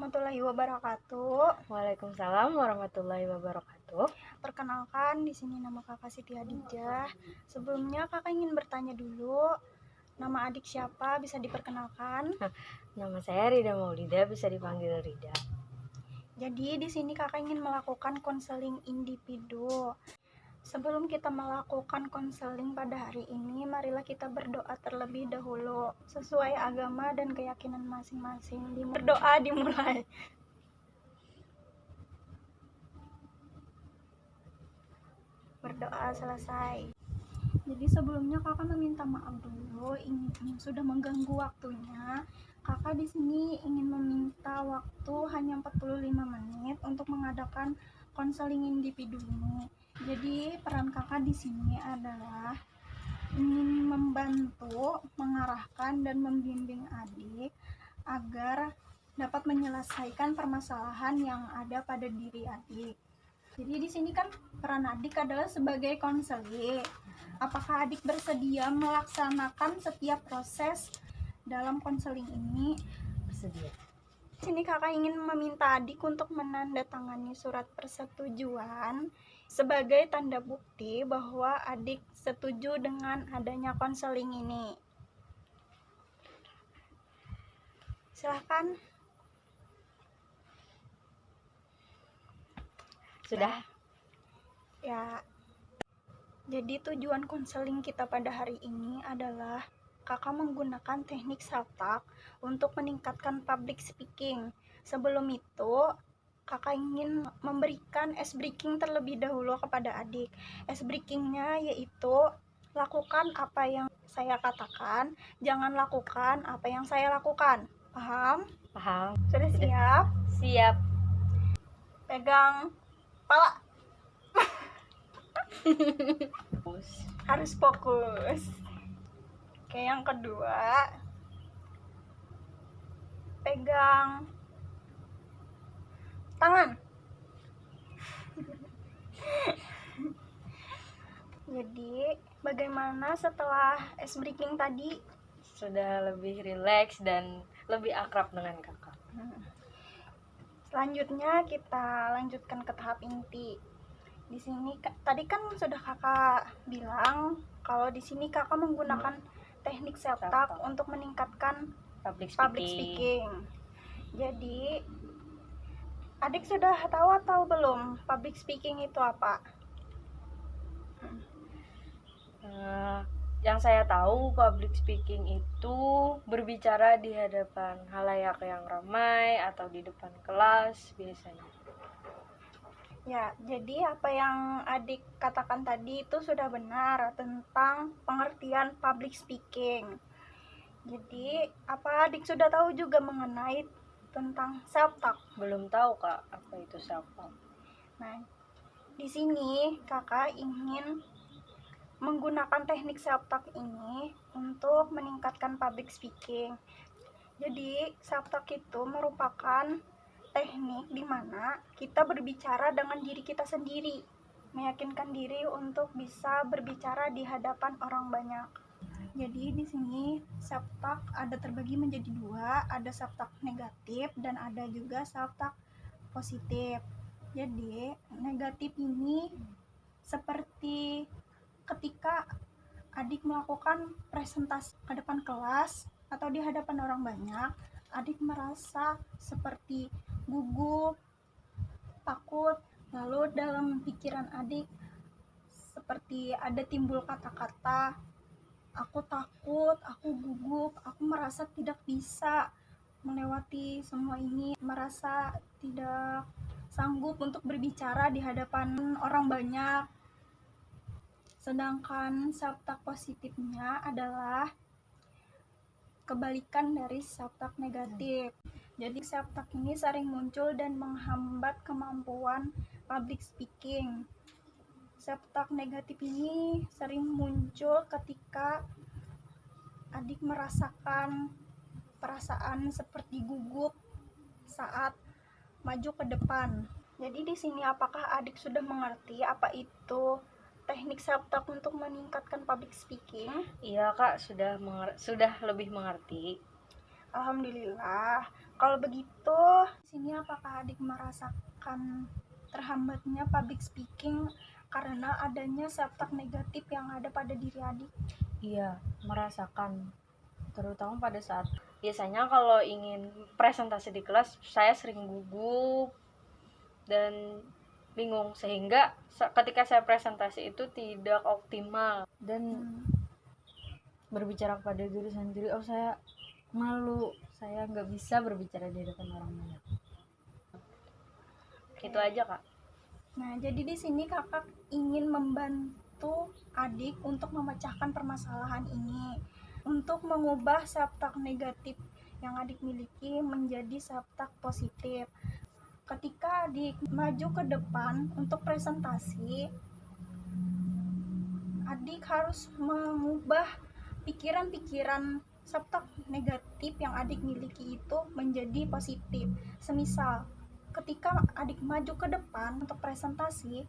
warahmatullahi wabarakatuh. Waalaikumsalam warahmatullahi wabarakatuh. Perkenalkan, di sini nama kakak Siti Hadijah. Sebelumnya kakak ingin bertanya dulu, nama adik siapa? Bisa diperkenalkan? Nama saya Rida Maulida, bisa dipanggil Rida. Jadi di sini kakak ingin melakukan konseling individu. Sebelum kita melakukan konseling pada hari ini, marilah kita berdoa terlebih dahulu sesuai agama dan keyakinan masing-masing. Berdoa dimulai. Berdoa selesai. Jadi sebelumnya kakak meminta maaf dulu yang sudah mengganggu waktunya. Kakak di sini ingin meminta waktu hanya 45 menit untuk mengadakan konseling individu ini. Jadi peran kakak di sini adalah ingin membantu, mengarahkan dan membimbing adik agar dapat menyelesaikan permasalahan yang ada pada diri adik. Jadi di sini kan peran adik adalah sebagai konselor. Apakah adik bersedia melaksanakan setiap proses dalam konseling ini? Bersedia. Di sini kakak ingin meminta adik untuk menandatangani surat persetujuan sebagai tanda bukti bahwa adik setuju dengan adanya konseling ini. Silahkan. Sudah? Ya. Jadi tujuan konseling kita pada hari ini adalah kakak menggunakan teknik self-talk untuk meningkatkan public speaking. Sebelum itu, kakak ingin memberikan ice breaking terlebih dahulu kepada adik. Ice breakingnya yaitu lakukan apa yang saya katakan, jangan lakukan apa yang saya lakukan. Paham? Paham. Sudah siap? Siap. Pegang kepala. Harus fokus. Oke, yang kedua, pegang tangan. Jadi bagaimana setelah ice breaking tadi? Sudah lebih rileks dan lebih akrab dengan kakak. Selanjutnya kita lanjutkan ke tahap inti. Di sini tadi kan sudah kakak bilang kalau di sini kakak menggunakan teknik self-talk untuk meningkatkan Public speaking. Jadi adik sudah tahu atau belum public speaking itu apa? Yang saya tahu, public speaking itu berbicara di hadapan halayak yang ramai atau di depan kelas biasanya. Ya, jadi apa yang adik katakan tadi itu sudah benar tentang pengertian public speaking. Jadi, apa adik sudah tahu juga mengenai tentang self-talk? Belum tahu kak, apa itu self-talk. Nah, di sini kakak ingin menggunakan teknik self-talk ini untuk meningkatkan public speaking. Jadi, self-talk itu merupakan teknik di mana kita berbicara dengan diri kita sendiri, meyakinkan diri untuk bisa berbicara di hadapan orang banyak. Jadi di sini self-talk ada terbagi menjadi dua, ada self-talk negatif dan ada juga self-talk positif. Jadi negatif ini seperti ketika adik melakukan presentasi ke depan kelas atau di hadapan orang banyak, adik merasa seperti gugup, takut, lalu dalam pikiran adik seperti ada timbul kata-kata aku takut, aku gugup, aku merasa tidak bisa melewati semua ini, merasa tidak sanggup untuk berbicara di hadapan orang banyak. Sedangkan self-talk positifnya adalah kebalikan dari self-talk negatif. Jadi self-talk ini sering muncul dan menghambat kemampuan public speaking. Self-talk negatif ini sering muncul ketika adik merasakan perasaan seperti gugup saat maju ke depan. Jadi di sini apakah adik sudah mengerti apa itu teknik self-talk untuk meningkatkan public speaking? Iya kak, sudah lebih mengerti. Alhamdulillah. Kalau begitu, sini apakah adik merasakan terhambatnya public speaking karena adanya self-talk negatif yang ada pada diri adik? Iya, merasakan. Terutama pada saat biasanya kalau ingin presentasi di kelas, saya sering gugup dan bingung, sehingga ketika saya presentasi itu tidak optimal dan berbicara kepada diri sendiri, oh saya malu, saya nggak bisa berbicara di depan orang banyak. Itu aja kak. Nah, jadi di sini kakak ingin membantu adik untuk memecahkan permasalahan ini, untuk mengubah self-talk negatif yang adik miliki menjadi self-talk positif. Ketika adik maju ke depan untuk presentasi, adik harus mengubah pikiran-pikiran self-talk negatif yang adik miliki itu menjadi positif. Semisal, ketika adik maju ke depan untuk presentasi,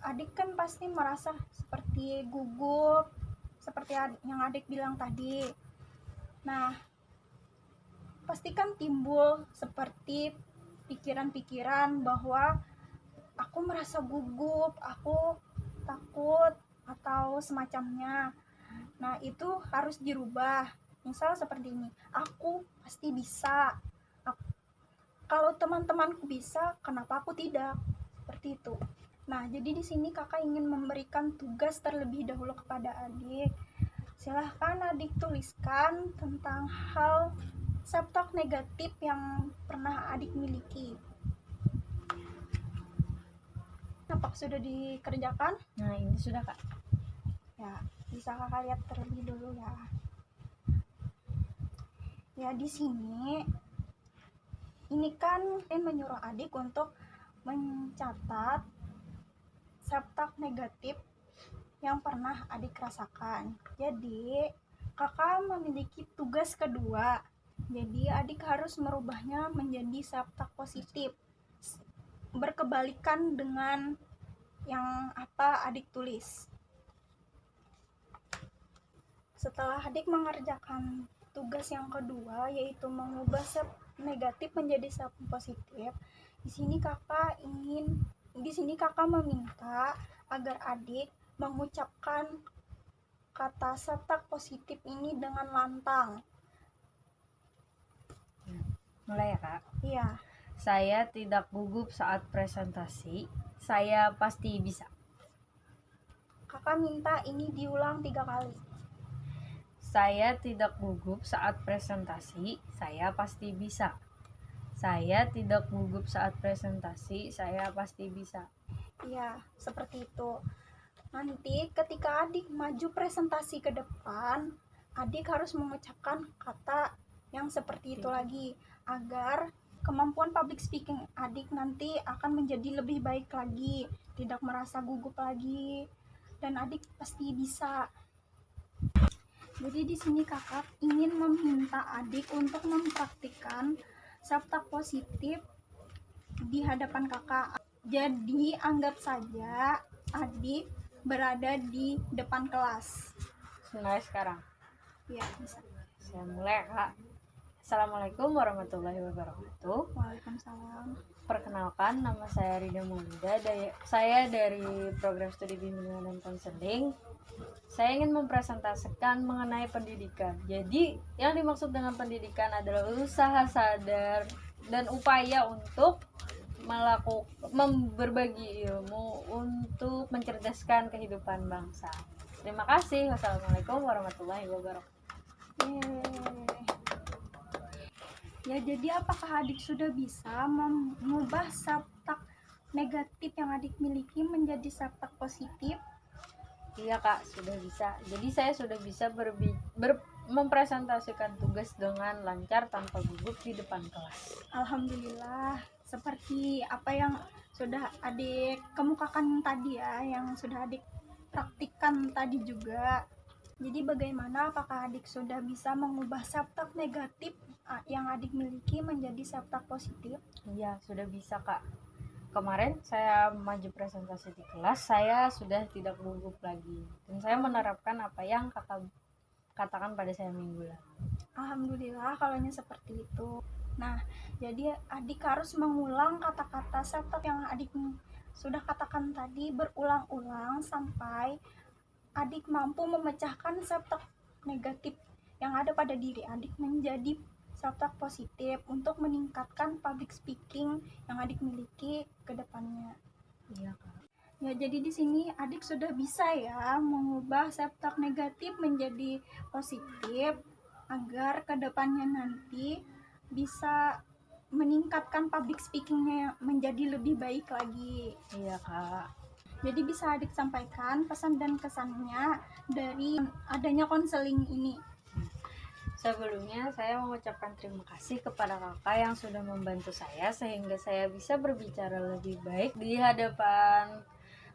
adik kan pasti merasa seperti gugup, seperti yang adik bilang tadi. Nah, pastikan timbul seperti pikiran-pikiran bahwa aku merasa gugup, aku takut, atau semacamnya. Nah, itu harus dirubah. Misal seperti ini, aku pasti bisa. Kalau teman-temanku bisa, kenapa aku tidak? Seperti itu. Nah, jadi di sini kakak ingin memberikan tugas terlebih dahulu kepada adik. Silahkan adik tuliskan tentang hal self-talk negatif yang pernah adik miliki. Apakah sudah dikerjakan? Nah, ini sudah kak. Ya, bisa kakak lihat terlebih dulu ya. Ya, di sini ini kan menyuruh adik untuk mencatat self-talk negatif yang pernah adik rasakan. Jadi, kakak memiliki tugas kedua. Jadi, adik harus merubahnya menjadi self-talk positif. Berkebalikan dengan yang apa adik tulis. Setelah adik mengerjakan tugas yang kedua, yaitu mengubah self negatif menjadi self positif, di sini kakak meminta agar adik mengucapkan kata self-talk positif ini dengan lantang. Mulai ya kak. Iya. Saya tidak gugup saat presentasi, saya pasti bisa. Kakak minta ini diulang 3 kali. Saya tidak gugup saat presentasi, saya pasti bisa. Saya tidak gugup saat presentasi, saya pasti bisa. Iya, seperti itu. Nanti ketika adik maju presentasi ke depan, adik harus mengucapkan kata yang seperti itu lagi, agar kemampuan public speaking adik nanti akan menjadi lebih baik lagi, tidak merasa gugup lagi, dan adik pasti bisa. Jadi di sini kakak ingin meminta adik untuk mempraktikkan self-talk positif di hadapan kakak. Jadi anggap saja adik berada di depan kelas. Mulai sekarang. Ya, bisa. Saya mulai kak. Assalamualaikum warahmatullahi wabarakatuh. Waalaikumsalam. Perkenalkan, nama saya Rida Maulida. Saya dari program studi bimbingan dan konseling. Saya ingin mempresentasikan mengenai pendidikan. Jadi, yang dimaksud dengan pendidikan adalah usaha sadar dan upaya untuk berbagi ilmu untuk mencerdaskan kehidupan bangsa. Terima kasih. Wassalamualaikum warahmatullahi wabarakatuh. Ya, jadi apakah adik sudah bisa mengubah self-talk negatif yang adik miliki menjadi self-talk positif? Iya kak, sudah bisa. Jadi saya sudah bisa mempresentasikan tugas dengan lancar tanpa gugup di depan kelas. Alhamdulillah, seperti apa yang sudah adik kemukakan tadi ya, yang sudah adik praktikkan tadi juga. Jadi bagaimana, apakah adik sudah bisa mengubah self-talk negatif yang adik miliki menjadi self-talk positif? Iya, sudah bisa kak. Kemarin saya maju presentasi di kelas, saya sudah tidak gugup lagi. Dan saya menerapkan apa yang kakak katakan pada saya minggu lalu. Alhamdulillah kalau seperti itu. Nah, jadi adik harus mengulang kata-kata self talk yang adik sudah katakan tadi berulang-ulang sampai adik mampu memecahkan self talk negatif yang ada pada diri adik menjadi self talk positif untuk meningkatkan public speaking yang adik miliki ke depannya. Iya Kak. Ya, jadi di sini adik sudah bisa ya mengubah self talk negatif menjadi positif agar kedepannya nanti bisa meningkatkan public speakingnya menjadi lebih baik lagi. Iya Kak. Jadi bisa adik sampaikan pesan dan kesannya dari adanya konseling ini. Sebelumnya saya mengucapkan terima kasih kepada kakak yang sudah membantu saya sehingga saya bisa berbicara lebih baik di hadapan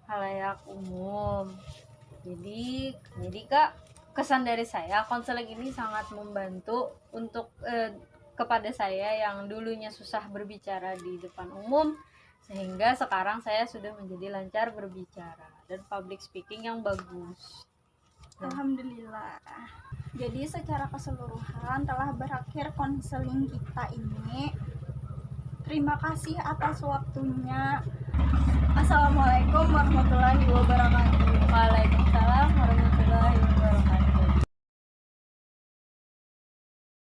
halayak umum. Jadi Kak, kesan dari saya konseling ini sangat membantu untuk kepada saya yang dulunya susah berbicara di depan umum, sehingga sekarang saya sudah menjadi lancar berbicara dan public speaking yang bagus. Alhamdulillah. Jadi secara keseluruhan telah berakhir konseling kita ini. Terima kasih atas waktunya. Assalamualaikum warahmatullahi wabarakatuh. Waalaikumsalam warahmatullahi wabarakatuh.